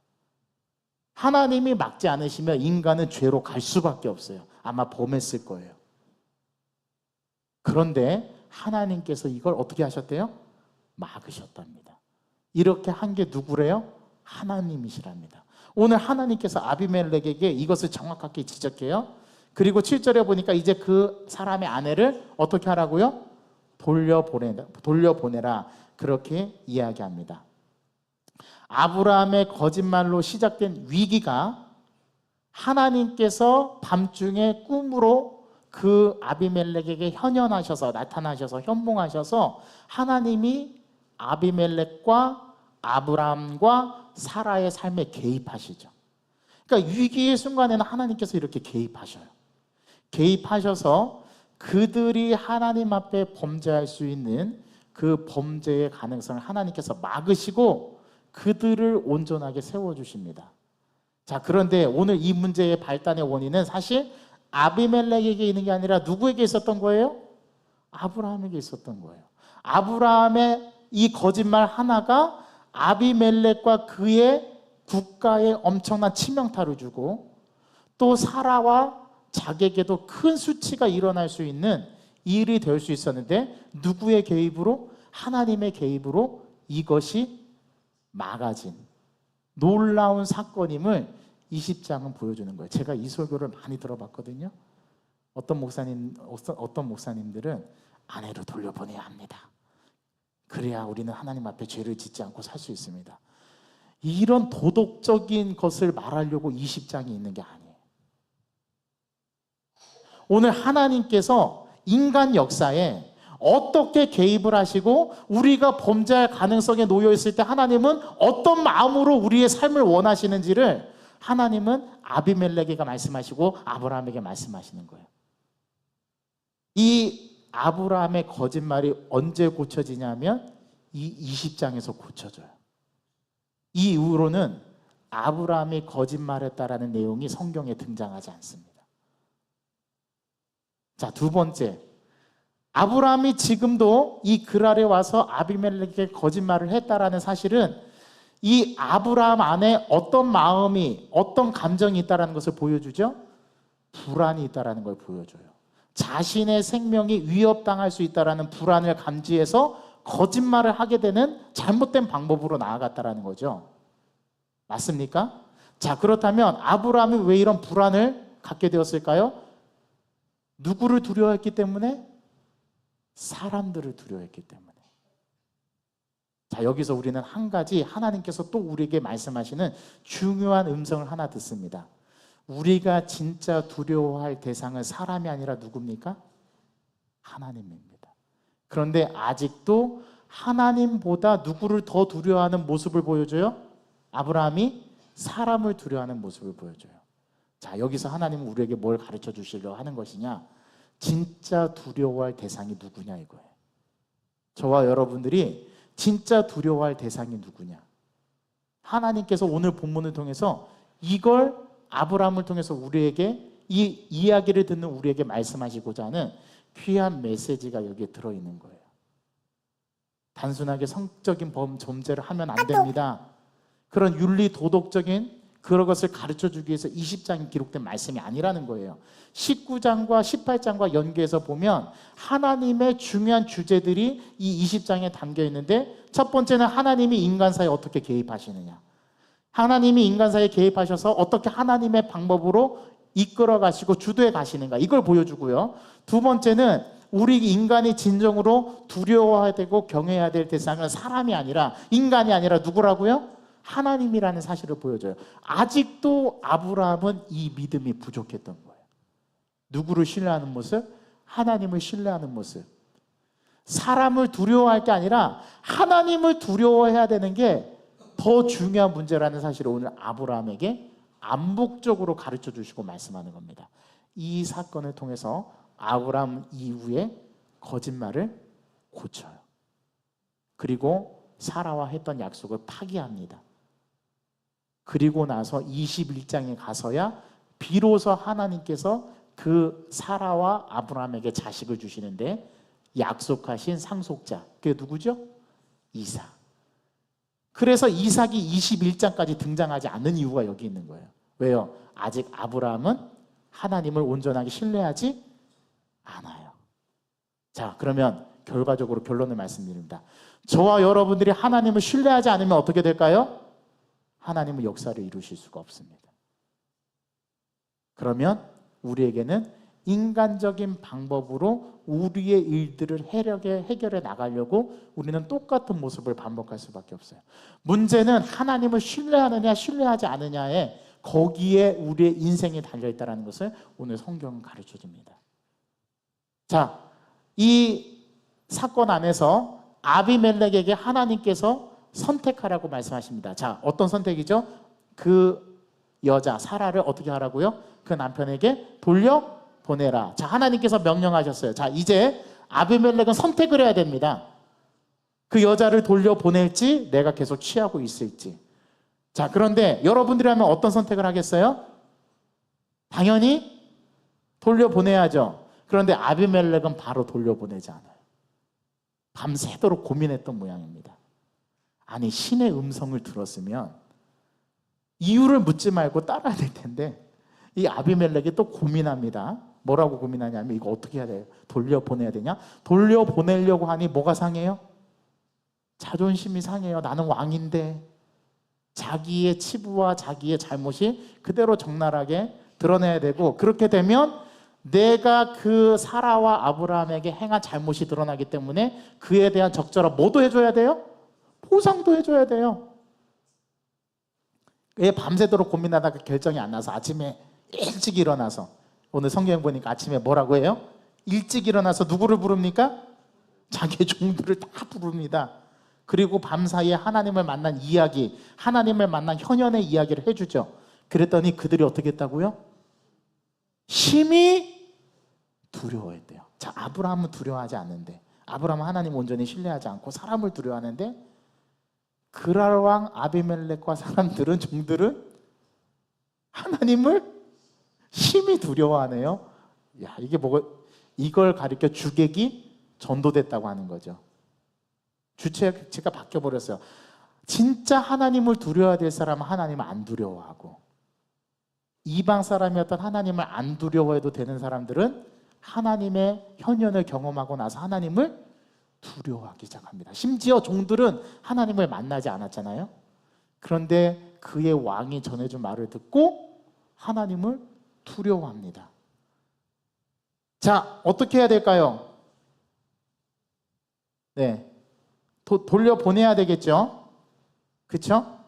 하나님이 막지 않으시면 인간은 죄로 갈 수밖에 없어요. 아마 범했을 거예요. 그런데 하나님께서 이걸 어떻게 하셨대요? 막으셨답니다. 이렇게 한 게 누구래요? 하나님이시랍니다. 오늘 하나님께서 아비멜렉에게 이것을 정확하게 지적해요. 그리고 7절에 보니까 이제 그 사람의 아내를 어떻게 하라고요? 돌려보내라. 그렇게 이야기합니다. 아브라함의 거짓말로 시작된 위기가 하나님께서 밤중에 꿈으로 그 아비멜렉에게 나타나셔서 현몽하셔서 하나님이 아비멜렉과 아브라함과 사라의 삶에 개입하시죠. 그러니까 위기의 순간에는 하나님께서 이렇게 개입하셔서 그들이 하나님 앞에 범죄할 수 있는 그 범죄의 가능성을 하나님께서 막으시고 그들을 온전하게 세워주십니다. 자, 그런데 오늘 이 문제의 발단의 원인은 사실 아비멜렉에게 있는 게 아니라 누구에게 있었던 거예요? 아브라함에게 있었던 거예요. 아브라함의 이 거짓말 하나가 아비멜렉과 그의 국가에 엄청난 치명타를 주고 또 사라와 자기에게도 큰 수치가 일어날 수 있는 일이 될 수 있었는데 누구의 개입으로? 하나님의 개입으로 이것이 막아진 놀라운 사건임을 20장은 보여주는 거예요. 제가 이 설교를 많이 들어봤거든요. 어떤 목사님들은 아내를 돌려보내야 합니다. 그래야 우리는 하나님 앞에 죄를 짓지 않고 살 수 있습니다. 이런 도덕적인 것을 말하려고 20장이 있는 게 아니에요. 오늘 하나님께서 인간 역사에 어떻게 개입을 하시고 우리가 범죄할 가능성에 놓여 있을 때 하나님은 어떤 마음으로 우리의 삶을 원하시는지를 하나님은 아비멜렉에게 말씀하시고 아브라함에게 말씀하시는 거예요. 이 아브라함의 거짓말이 언제 고쳐지냐면 이 20장에서 고쳐져요. 이 이후로는 아브라함이 거짓말했다라는 내용이 성경에 등장하지 않습니다. 자, 두 번째, 아브라함이 지금도 이 그랄에 와서 아비멜렉에게 거짓말을 했다라는 사실은 이 아브라함 안에 어떤 마음이, 어떤 감정이 있다라는 것을 보여주죠? 불안이 있다라는 걸 보여줘요. 자신의 생명이 위협당할 수 있다라는 불안을 감지해서 거짓말을 하게 되는 잘못된 방법으로 나아갔다라는 거죠. 맞습니까? 자, 그렇다면 아브라함이 왜 이런 불안을 갖게 되었을까요? 누구를 두려워했기 때문에? 사람들을 두려워했기 때문에. 자, 여기서 우리는 한 가지 하나님께서 또 우리에게 말씀하시는 중요한 음성을 하나 듣습니다. 우리가 진짜 두려워할 대상은 사람이 아니라 누굽니까? 하나님입니다. 그런데 아직도 하나님보다 누구를 더 두려워하는 모습을 보여줘요? 아브라함이 사람을 두려워하는 모습을 보여줘요. 자, 여기서 하나님은 우리에게 뭘 가르쳐 주시려고 하는 것이냐? 진짜 두려워할 대상이 누구냐 이거예요. 저와 여러분들이 진짜 두려워할 대상이 누구냐? 하나님께서 오늘 본문을 통해서 이걸 아브라함을 통해서 우리에게 이 이야기를 듣는 우리에게 말씀하시고자 하는 귀한 메시지가 여기에 들어있는 거예요. 단순하게 성적인 범죄를 하면 안 됩니다. 그런 윤리 도덕적인 그런 것을 가르쳐주기 위해서 20장이 기록된 말씀이 아니라는 거예요. 19장과 18장과 연계해서 보면 하나님의 중요한 주제들이 이 20장에 담겨 있는데, 첫 번째는 하나님이 인간 사이에 어떻게 개입하시느냐, 하나님이 인간 사이에 개입하셔서 어떻게 하나님의 방법으로 이끌어 가시고 주도해 가시는가, 이걸 보여주고요. 두 번째는 우리 인간이 진정으로 두려워해야 되고 경외해야 될 대상은 사람이 아니라, 인간이 아니라 누구라고요? 하나님이라는 사실을 보여줘요. 아직도 아브라함은 이 믿음이 부족했던 거예요. 누구를 신뢰하는 모습? 하나님을 신뢰하는 모습. 사람을 두려워할 게 아니라 하나님을 두려워해야 되는 게 더 중요한 문제라는 사실을 오늘 아브라함에게 암묵적으로 가르쳐 주시고 말씀하는 겁니다. 이 사건을 통해서 아브라함 이후에 거짓말을 고쳐요. 그리고 사라와 했던 약속을 파기합니다. 그리고 나서 21장에 가서야 비로소 하나님께서 그 사라와 아브라함에게 자식을 주시는데, 약속하신 상속자, 그게 누구죠? 이삭. 그래서 이삭이 21장까지 등장하지 않는 이유가 여기 있는 거예요. 왜요? 아직 아브라함은 하나님을 온전하게 신뢰하지 않아요. 자, 그러면 결과적으로 결론을 말씀드립니다. 저와 여러분들이 하나님을 신뢰하지 않으면 어떻게 될까요? 하나님은 역사를 이루실 수가 없습니다. 그러면 우리에게는 인간적인 방법으로 우리의 일들을 해결해 나가려고 우리는 똑같은 모습을 반복할 수밖에 없어요. 문제는 하나님을 신뢰하느냐 신뢰하지 않느냐에 거기에 우리의 인생이 달려있다는 것을 오늘 성경은 가르쳐 줍니다. 자, 이 사건 안에서 아비멜렉에게 하나님께서 선택하라고 말씀하십니다. 자, 어떤 선택이죠? 그 여자 사라를 어떻게 하라고요? 그 남편에게 돌려보내라. 자, 하나님께서 명령하셨어요. 자, 이제 아비멜렉은 선택을 해야 됩니다. 그 여자를 돌려보낼지 내가 계속 취하고 있을지. 자, 그런데 여러분들이라면 어떤 선택을 하겠어요? 당연히 돌려보내야죠. 그런데 아비멜렉은 바로 돌려보내지 않아요. 밤새도록 고민했던 모양입니다. 아니, 신의 음성을 들었으면 이유를 묻지 말고 따라야 될 텐데, 이 아비멜렉이 또 고민합니다. 뭐라고 고민하냐면, 이거 어떻게 해야 돼요? 돌려보내야 되냐? 돌려보내려고 하니 뭐가 상해요? 자존심이 상해요. 나는 왕인데. 자기의 치부와 자기의 잘못이 그대로 적나라하게 드러내야 되고, 그렇게 되면 내가 그 사라와 아브라함에게 행한 잘못이 드러나기 때문에 그에 대한 적절한 뭐도 해줘야 돼요? 보상도 해줘야 돼요. 왜 밤새도록 고민하다가 결정이 안 나서 아침에 일찍 일어나서, 오늘 성경 보니까 아침에 뭐라고 해요? 일찍 일어나서 누구를 부릅니까? 자기의 종들을 다 부릅니다. 그리고 밤사이에 하나님을 만난 이야기, 하나님을 만난 현현의 이야기를 해주죠. 그랬더니 그들이 어떻게 했다고요? 심히 두려워했대요. 자, 아브라함은 두려워하지 않는데, 아브라함은 하나님 온전히 신뢰하지 않고 사람을 두려워하는데, 그랄 왕 아비멜렉과 사람들은, 종들은 하나님을 심히 두려워하네요. 야, 이게 뭐가, 이걸 가리켜 주객이 전도됐다고 하는 거죠. 주체가 바뀌어버렸어요. 진짜 하나님을 두려워야 될 사람은 하나님을 안 두려워하고, 이방 사람이었던 하나님을 안 두려워해도 되는 사람들은 하나님의 현현을 경험하고 나서 하나님을 두려워하기 시작합니다. 심지어 종들은 하나님을 만나지 않았잖아요. 그런데 그의 왕이 전해준 말을 듣고 하나님을 두려워합니다. 자, 어떻게 해야 될까요? 네, 돌려보내야 되겠죠. 그렇죠?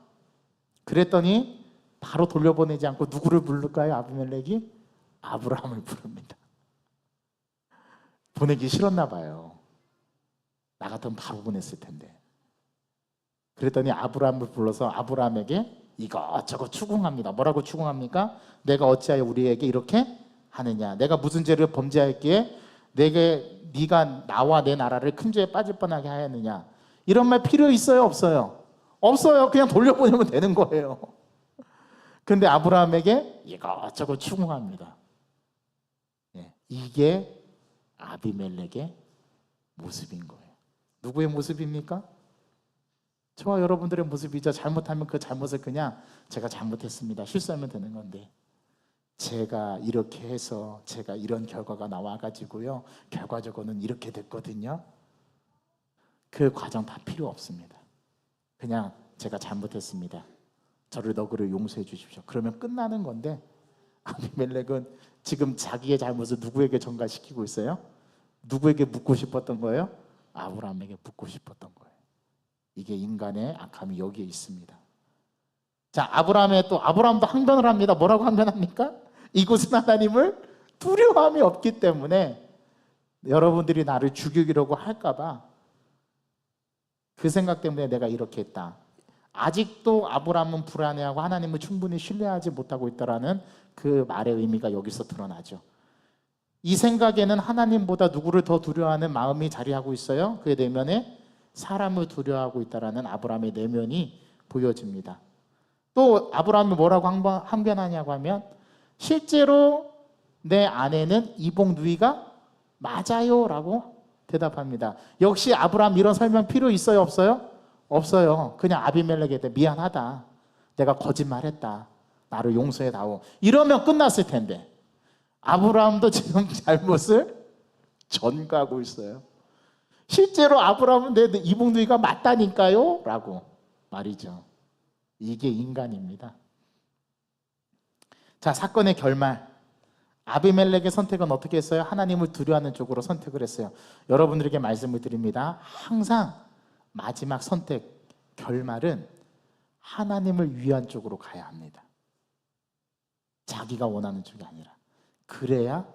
그랬더니 바로 돌려보내지 않고 누구를 부를까요? 아비멜렉이 아브라함을 부릅니다. 보내기 싫었나 봐요. 나 같으면 바로 보냈을 텐데. 그랬더니 아브라함을 불러서 아브라함에게 이것저것 추궁합니다. 뭐라고 추궁합니까? 내가 어찌하여 우리에게 이렇게 하느냐? 내가 무슨 죄를 범죄하였기에 네가 나와 내 나라를 큰 죄에 빠질 뻔하게 하였느냐? 이런 말 필요 있어요? 없어요? 없어요. 그냥 돌려보내면 되는 거예요. 근데 아브라함에게 이것저것 추궁합니다. 이게 아비멜렉의 모습인 거예요. 누구의 모습입니까? 저와 여러분들의 모습이죠. 잘못하면 그 잘못을 그냥 제가 잘못했습니다, 실수하면 되는 건데, 제가 이렇게 해서 제가 이런 결과가 나와가지고요, 결과적으로는 이렇게 됐거든요. 그 과정 다 필요 없습니다. 그냥 제가 잘못했습니다, 저를 너그러 용서해 주십시오. 그러면 끝나는 건데, 아비멜렉은 지금 자기의 잘못을 누구에게 전가시키고 있어요? 누구에게 묻고 싶었던 거예요? 아브라함에게 묻고 싶었던 거예요. 이게 인간의 악함이 여기에 있습니다. 자, 아브라함도 항변을 합니다. 뭐라고 항변합니까? 이곳은 하나님을 두려워함이 없기 때문에 여러분들이 나를 죽이려고 할까봐 그 생각 때문에 내가 이렇게 했다. 아직도 아브라함은 불안해하고 하나님을 충분히 신뢰하지 못하고 있다라는 그 말의 의미가 여기서 드러나죠. 이 생각에는 하나님보다 누구를 더 두려워하는 마음이 자리하고 있어요. 그의 내면에 사람을 두려워하고 있다라는 아브라함의 내면이 보여집니다. 또 아브라함이 뭐라고 항변하냐고 하면, 실제로 내 아내는 이복 누이가 맞아요 라고 대답합니다. 역시 아브라함 이런 설명 필요 있어요? 없어요? 없어요. 그냥 아비멜렉에게 미안하다, 내가 거짓말했다, 나를 용서해 다오, 이러면 끝났을 텐데, 아브라함도 지금 잘못을 전가하고 있어요. 실제로 아브라함은 내 이복 누이가 맞다니까요 라고 말이죠. 이게 인간입니다. 자, 사건의 결말, 아비멜렉의 선택은 어떻게 했어요? 하나님을 두려워하는 쪽으로 선택을 했어요. 여러분들에게 말씀을 드립니다. 항상 마지막 선택, 결말은 하나님을 위한 쪽으로 가야 합니다. 자기가 원하는 쪽이 아니라. 그래야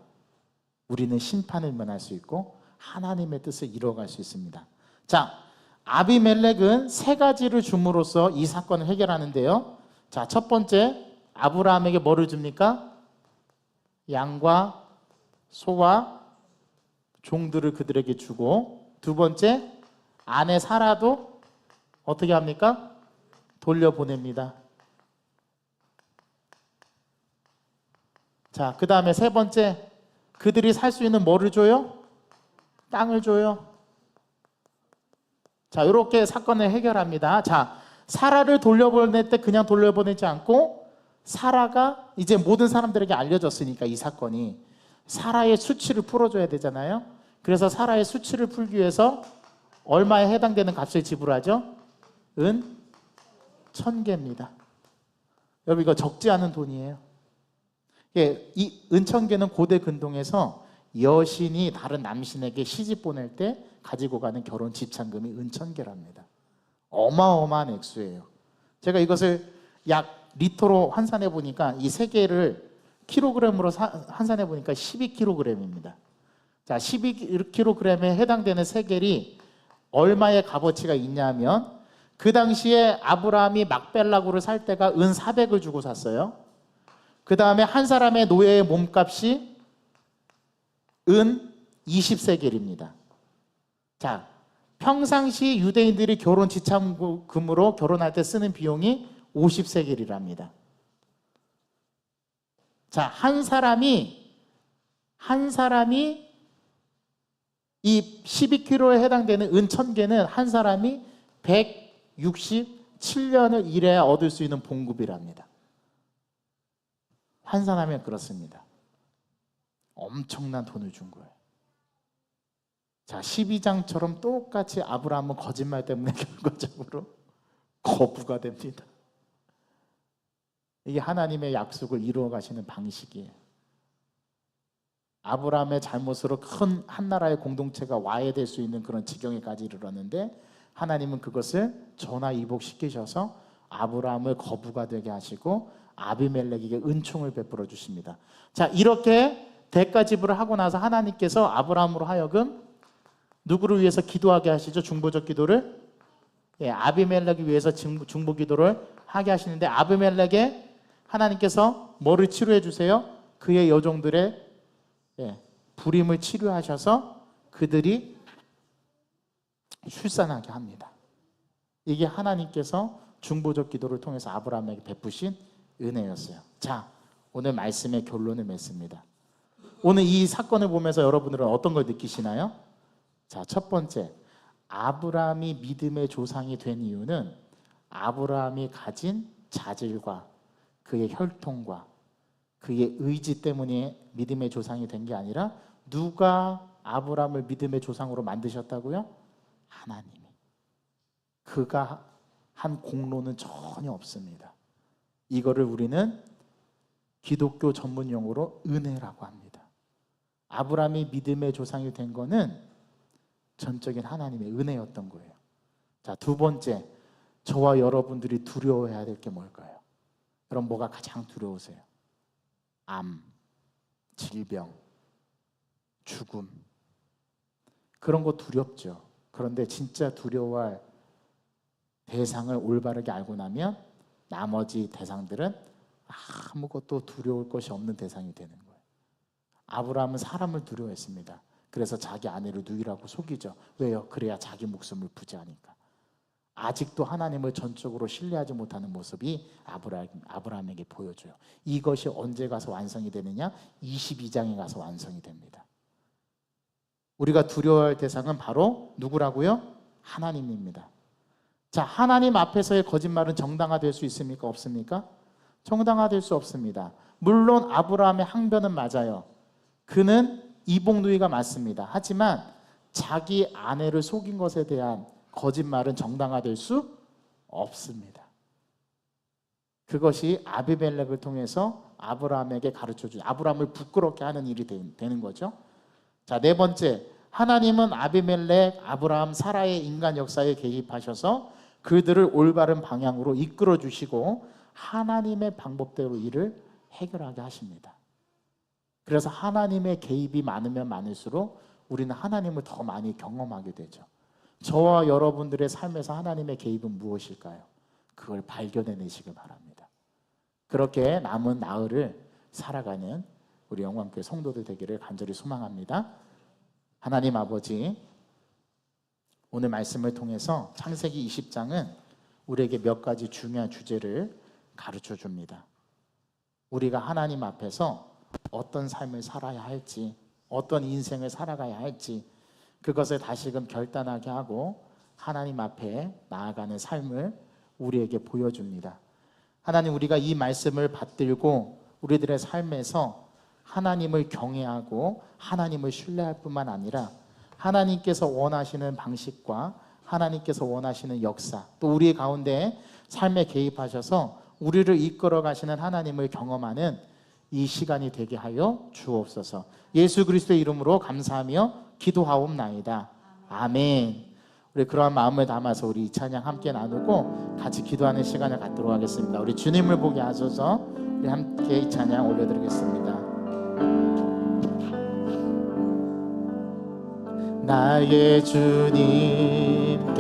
우리는 심판을 면할 수 있고 하나님의 뜻을 이루어갈 수 있습니다. 자, 아비멜렉은 세 가지를 줌으로써 이 사건을 해결하는데요. 자, 첫 번째, 아브라함에게 뭐를 줍니까? 양과 소와 종들을 그들에게 주고, 두 번째, 아내 사라도 어떻게 합니까? 돌려보냅니다. 자, 그 다음에 세 번째, 그들이 살 수 있는 뭐를 줘요? 땅을 줘요. 자, 이렇게 사건을 해결합니다. 자, 사라를 돌려보낼 때 그냥 돌려보내지 않고, 사라가 이제 모든 사람들에게 알려졌으니까 이 사건이 사라의 수치를 풀어줘야 되잖아요. 그래서 사라의 수치를 풀기 위해서 얼마에 해당되는 값을 지불하죠? 은 1000개입니다. 여러분, 이거 적지 않은 돈이에요. 이 은 1000개는 고대 근동에서 여신이 다른 남신에게 시집 보낼 때 가지고 가는 결혼 집찬금이 은 1000개랍니다. 어마어마한 액수예요. 제가 이것을 약 리터로 환산해 보니까 이 세 개를 킬로그램으로 환산해 보니까 12kg입니다. 자, 12kg에 해당되는 세겔이 얼마의 값어치가 있냐면, 그 당시에 아브라함이 막벨라구를 살 때가 은 400을 주고 샀어요. 그 다음에 한 사람의 노예의 몸값이 은 20세겔입니다. 자, 평상시 유대인들이 결혼 지참금으로 결혼할 때 쓰는 비용이 50세겔이랍니다. 자, 한 사람이 이 12kg에 해당되는 은 1000개는 한 사람이 167년을 일해야 얻을 수 있는 봉급이랍니다. 환산하면 그렇습니다. 엄청난 돈을 준 거예요. 자, 12장처럼 똑같이 아브라함은 거짓말 때문에 결과적으로 거부가 됩니다. 이게 하나님의 약속을 이루어 가시는 방식이에요. 아브라함의 잘못으로 큰 한 나라의 공동체가 와해될 수 있는 그런 지경에까지 이르렀는데, 하나님은 그것을 전화위복시키셔서 아브라함을 거부가 되게 하시고 아비멜렉에게 은총을 베풀어 주십니다. 자, 이렇게 대가 지불을 하고 나서 하나님께서 아브라함으로 하여금 누구를 위해서 기도하게 하시죠? 중보적 기도를? 예, 아비멜렉을 위해서 중보 기도를 하게 하시는데, 아비멜렉에 하나님께서 뭐를 치료해 주세요? 그의 여종들의 불임을 치료하셔서 그들이 출산하게 합니다. 이게 하나님께서 중보적 기도를 통해서 아브라함에게 베푸신 은혜였어요. 자, 오늘 말씀의 결론을 맺습니다. 오늘 이 사건을 보면서 여러분들은 어떤 걸 느끼시나요? 자, 첫 번째, 아브라함이 믿음의 조상이 된 이유는 아브라함이 가진 자질과 그의 혈통과 그의 의지 때문에 믿음의 조상이 된 게 아니라, 누가 아브라함을 믿음의 조상으로 만드셨다고요? 하나님이. 그가 한 공로는 전혀 없습니다. 이거를 우리는 기독교 전문 용어로 은혜라고 합니다. 아브라함이 믿음의 조상이 된 거는 전적인 하나님의 은혜였던 거예요. 자, 두 번째, 저와 여러분들이 두려워해야 될 게 뭘까요? 그럼 뭐가 가장 두려우세요? 암, 질병, 죽음, 그런 거 두렵죠. 그런데 진짜 두려워할 대상을 올바르게 알고 나면 나머지 대상들은 아무것도 두려울 것이 없는 대상이 되는 거예요. 아브라함은 사람을 두려워했습니다. 그래서 자기 아내를 누이라고 속이죠. 왜요? 그래야 자기 목숨을 부지하니까. 아직도 하나님을 전적으로 신뢰하지 못하는 모습이 아브라함에게 보여줘요. 이것이 언제 가서 완성이 되느냐? 22장에 가서 완성이 됩니다. 우리가 두려워할 대상은 바로 누구라고요? 하나님입니다. 자, 하나님 앞에서의 거짓말은 정당화될 수 있습니까? 없습니까? 정당화될 수 없습니다. 물론 아브라함의 항변은 맞아요. 그는 이복누이가 맞습니다. 하지만 자기 아내를 속인 것에 대한 거짓말은 정당화될 수 없습니다. 그것이 아비멜렉을 통해서 아브라함에게 가르쳐주죠. 아브라함을 부끄럽게 하는 일이 되는 거죠. 자, 네 번째, 하나님은 아비멜렉, 아브라함, 사라의 인간 역사에 개입하셔서 그들을 올바른 방향으로 이끌어 주시고 하나님의 방법대로 일을 해결하게 하십니다. 그래서 하나님의 개입이 많으면 많을수록 우리는 하나님을 더 많이 경험하게 되죠. 저와 여러분들의 삶에서 하나님의 개입은 무엇일까요? 그걸 발견해내시길 바랍니다. 그렇게 남은 나흘을 살아가는 우리 영광교회 성도들 되기를 간절히 소망합니다. 하나님 아버지, 오늘 말씀을 통해서 창세기 20장은 우리에게 몇 가지 중요한 주제를 가르쳐 줍니다. 우리가 하나님 앞에서 어떤 삶을 살아야 할지, 어떤 인생을 살아가야 할지, 그것을 다시금 결단하게 하고 하나님 앞에 나아가는 삶을 우리에게 보여줍니다. 하나님, 우리가 이 말씀을 받들고 우리들의 삶에서 하나님을 경외하고 하나님을 신뢰할 뿐만 아니라 하나님께서 원하시는 방식과 하나님께서 원하시는 역사, 또 우리 가운데 삶에 개입하셔서 우리를 이끌어 가시는 하나님을 경험하는 이 시간이 되게 하여 주옵소서. 예수 그리스도의 이름으로 감사하며 기도하옵나이다. 아멘. 우리 그러한 마음을 담아서 우리 이 찬양 함께 나누고 같이 기도하는 시간을 갖도록 하겠습니다. 우리 주님을 보게 하소서. 우리 함께 이 찬양 올려드리겠습니다. 나의 주님께